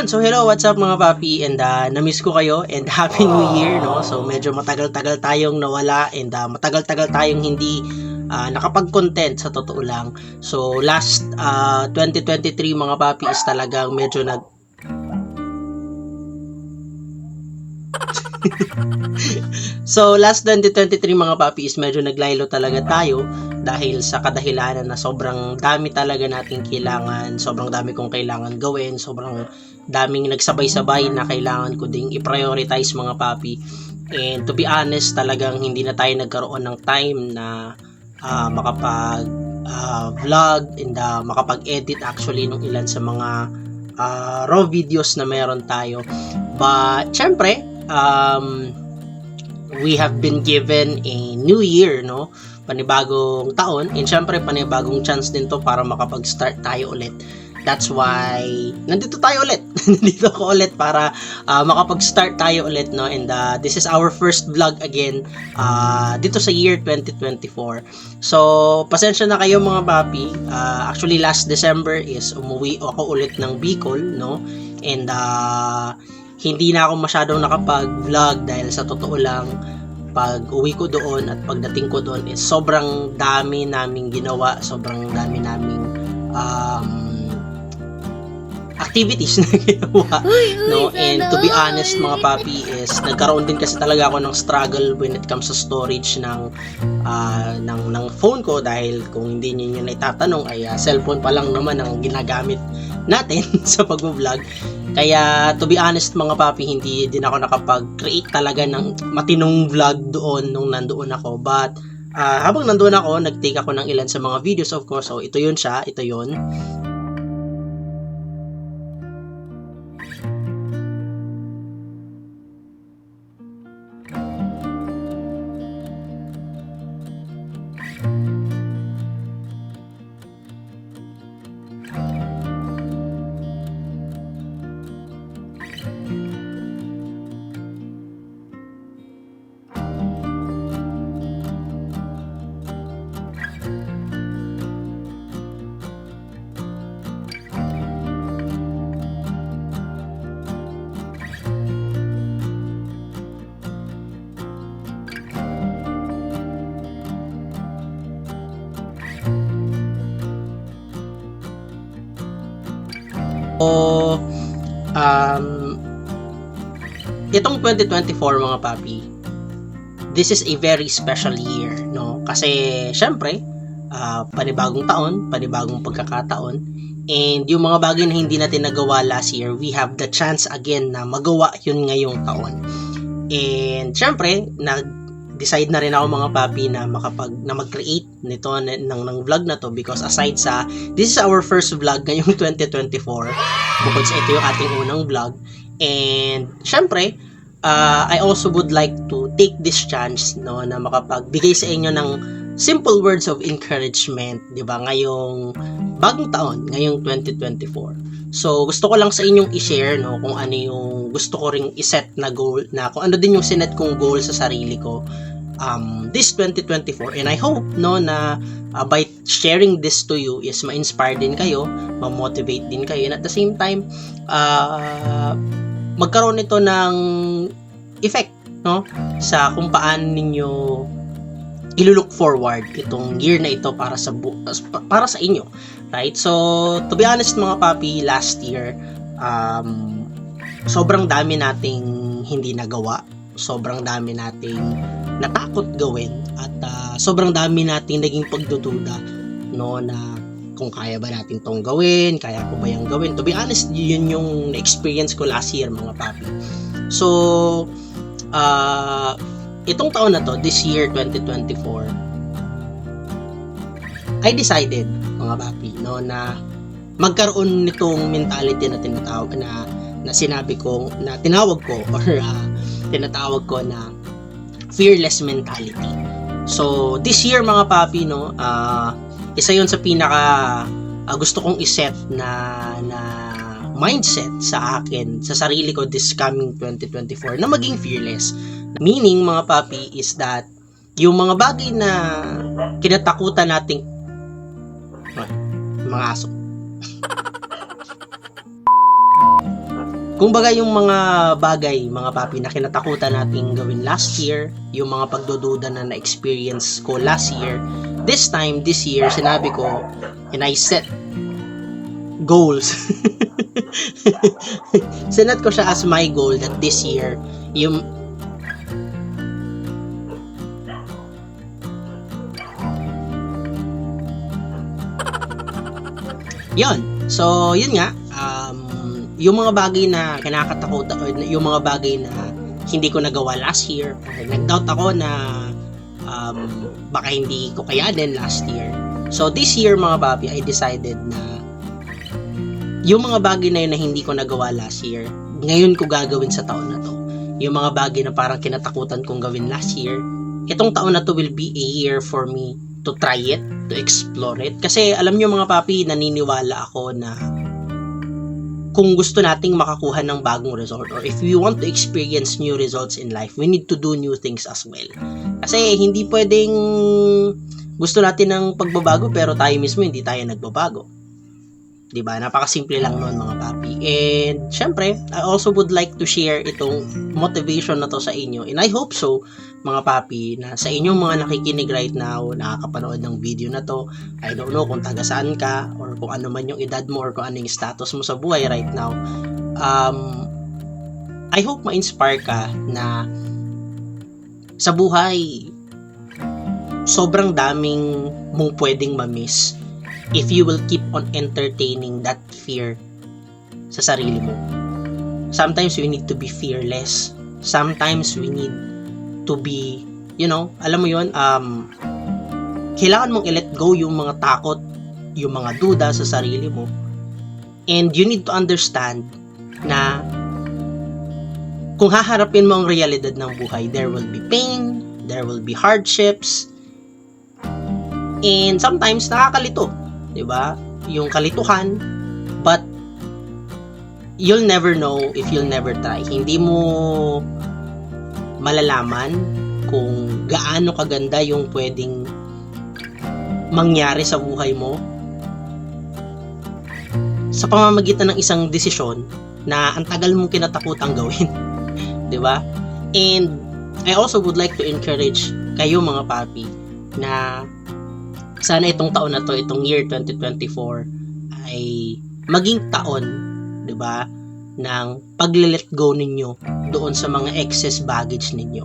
So hello, what's up mga papi, and na-miss ko kayo and Happy New Year, no? So medyo matagal-tagal tayong nawala and matagal-tagal tayong hindi nakapag-content sa totoo lang. So last 2023 mga papi is talagang medyo So last 2023 mga papi is medyo naglaylo talaga tayo dahil sa kadahilanan na sobrang dami talaga nating kailangan, sobrang dami kong kailangan gawin, sobrang daming nagsabay-sabay na kailangan ko ding i-prioritize mga papi. And to be honest, talagang hindi na tayo nagkaroon ng time na makapag vlog and makapag-edit actually ng ilan sa mga raw videos na meron tayo. But syempre, we have been given a new year, no? Panibagong taon, and syempre panibagong chance din to para makapag-start tayo ulit. That's why nandito tayo ulit. Nandito ako ulit para makapag-start tayo ulit, no? And this is our first vlog again dito sa year 2024. So, pasensya na kayo mga papi. Actually last December is umuwi ako ulit ng Bicol, no? And hindi na ako masyadong nakapag-vlog dahil sa totoo lang, pag uwi ko doon at pagdating ko doon is sobrang dami naming ginawa, sobrang dami naming activities na ginawa, no? And to be honest mga papi is nagkaroon din kasi talaga ako ng struggle when it comes sa storage ng phone ko, dahil kung hindi niyo na itatanong ay cellphone pa lang naman ang ginagamit natin sa pag-vlog. Kaya to be honest mga papi, hindi din ako nakapag-create talaga ng matinong vlog doon nung nandoon ako. But habang nandoon ako, nag-take ako ng ilan sa mga videos, of course. So ito yun siya, ito yun. So, itong 2024 mga papi, this is a very special year, no? Kasi syempre, panibagong taon, panibagong pagkakataon, and yung mga bagay na hindi natin nagawa last year, we have the chance again na magawa yun ngayong taon. And syempre, decide na rin ako mga papi na mag-create nito ng vlog na to, because aside sa this is our first vlog ngayong 2024, bukod sa ito yung ating unang vlog, and syempre I also would like to take this chance, no, na makapagbigay sa inyo ng simple words of encouragement, di ba, ngayong bagong taon, ngayong 2024. So, gusto ko lang sa inyong i-share, no, kung ano yung gusto ko ring i-set na goal, na kung ano din yung sinet kong goal sa sarili ko this 2024. And I hope, no, na by sharing this to you is ma-inspire din kayo, ma-motivate din kayo, and at the same time, magkaroon nito ng effect, no, sa kung paano ninyo i-look forward itong year na ito para sa inyo, right? So, to be honest mga papi, last year, sobrang dami nating hindi nagawa, sobrang dami nating natakot gawin, at sobrang dami nating naging pagdududa, no, na kung kaya ba natin tong gawin, kaya ko ba yung gawin. To be honest, yun yung experience ko last year mga papi. So, itong taon na to, this year 2024, I decided mga papi, no, na magkaroon nitong mentality na tinatawag na tinawag ko na fearless mentality. So this year mga papi, no, isa yun sa pinaka gusto kong iset na mindset sa akin, sa sarili ko this coming 2024, na maging fearless. Meaning mga papi is that yung mga bagay na kinatakutan nating mga aso kumbaga yung mga bagay, mga papi, na kinatakutan nating gawin last year, yung mga pagdududa na na-experience ko last year, this year, sinabi ko, and I set goals. Sinet ko siya as my goal that this year, yung yun. So, yun nga, yung mga bagay na kinakatakutan, or yung mga bagay na hindi ko nagawa last year, nag-doubt ako na baka hindi ko kayanin last year. So, this year, mga papi, I decided na yung mga bagay na yun na hindi ko nagawa last year, ngayon ko gagawin sa taon na to. Yung mga bagay na parang kinatakutan kong gawin last year, itong taon na to will be a year for me to try it, to explore it. Kasi alam nyo mga papi, naniniwala ako na kung gusto nating makakuha ng bagong result, or if we want to experience new results in life, we need to do new things as well. Kasi hindi pwedeng gusto natin ng pagbabago pero tayo mismo hindi tayo nagbabago. Diba? Napakasimple lang noon mga papi. And syempre, I also would like to share itong motivation na to sa inyo. And I hope so, mga papi, na sa inyong mga nakikinig right now, nakakapanood ng video na to, I don't know kung taga saan ka, or kung ano man yung edad mo, or kung ano yung status mo sa buhay right now. I hope ma-inspire ka na sa buhay, sobrang daming mong pwedeng ma-miss if you will keep on entertaining that fear sa sarili mo. Sometimes we need to be fearless. Sometimes we need to be, alam mo yun, kailangan mong i-let go yung mga takot, yung mga duda sa sarili mo. And you need to understand na kung haharapin mo ang realidad ng buhay, there will be pain, there will be hardships, and sometimes nakakalito. Diba? Yung kalituhan, but you'll never know if you'll never try. Hindi mo malalaman kung gaano kaganda yung pwedeng mangyari sa buhay mo sa pamamagitan ng isang desisyon na ang tagal mong kinatakutang gawin. Diba? And I also would like to encourage kayo mga papi na sana itong taon na to, itong year 2024 ay maging taon, 'di ba, ng pag-let go ninyo doon sa mga excess baggage ninyo.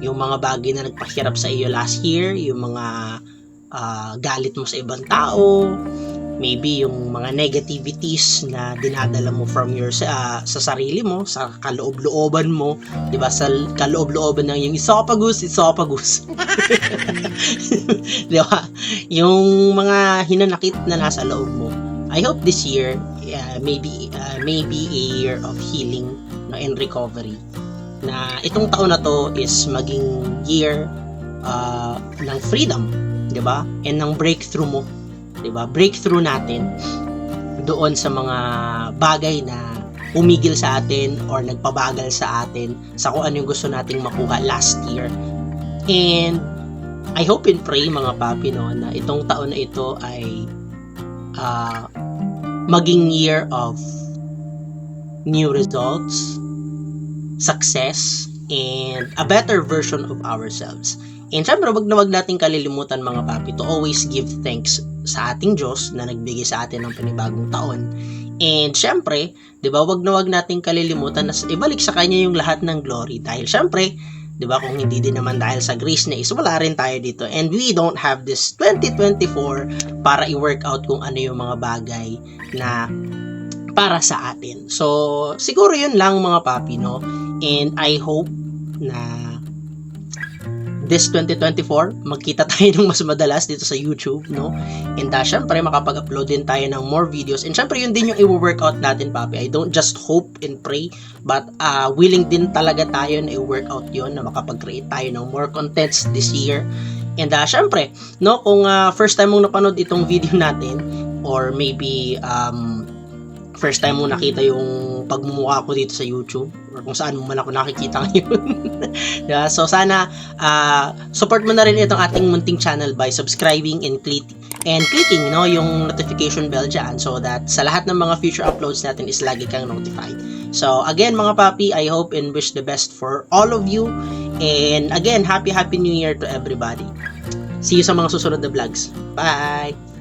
Yung mga bagay na nagpahirap sa iyo last year, yung mga galit mo sa ibang tao, maybe yung mga negativities na dinadala mo from your sa sarili mo, sa kaloob-looban mo, 'di ba? Sa kaloob-looban ng yung esophagus. 'Di ba? Yung mga hinanakit na nasa loob mo. I hope this year maybe a year of healing, no, and recovery. Na itong taon na to is maging year ng freedom, 'di ba? And ng breakthrough mo. Diba? Breakthrough natin doon sa mga bagay na umigil sa atin or nagpabagal sa atin sa kung ano yung gusto nating makuha last year. And I hope and pray mga papi, no, na itong taon na ito ay maging year of new results, success, and a better version of ourselves. And syempre, wag nating kalilimutan mga papi to always give thanks sa ating Diyos na nagbigay sa atin ng panibagong taon. And syempre, 'di ba, wag nating kalilimutan na ibalik sa kanya yung lahat ng glory, dahil syempre, 'di ba, kung hindi din naman dahil sa grace niya is wala rin tayo dito. And we don't have this 2024 para i-work out kung ano yung mga bagay na para sa atin. So, siguro yun lang mga papi, no? And I hope na this 2024, magkita tayo ng mas madalas dito sa YouTube, no? And syempre, makapag-upload din tayo ng more videos. And syempre, yun din yung i-workout natin, papi. I don't just hope and pray, but willing din talaga tayo na i-workout yun, na makapag-create tayo ng more contents this year. And syempre, no, kung first time mong napanood itong video natin, or maybe first time mo nakita yung pagmumukha ko dito sa YouTube, or kung saan mo man ako nakikita ngayon. Yeah, so sana support mo na rin itong ating munting channel by subscribing and clicking, no, yung notification bell dyan, so that sa lahat ng mga future uploads natin is lagi kang notified. So, again mga papi, I hope and wish the best for all of you. And again, happy New Year to everybody. See you sa mga susunod na vlogs. Bye!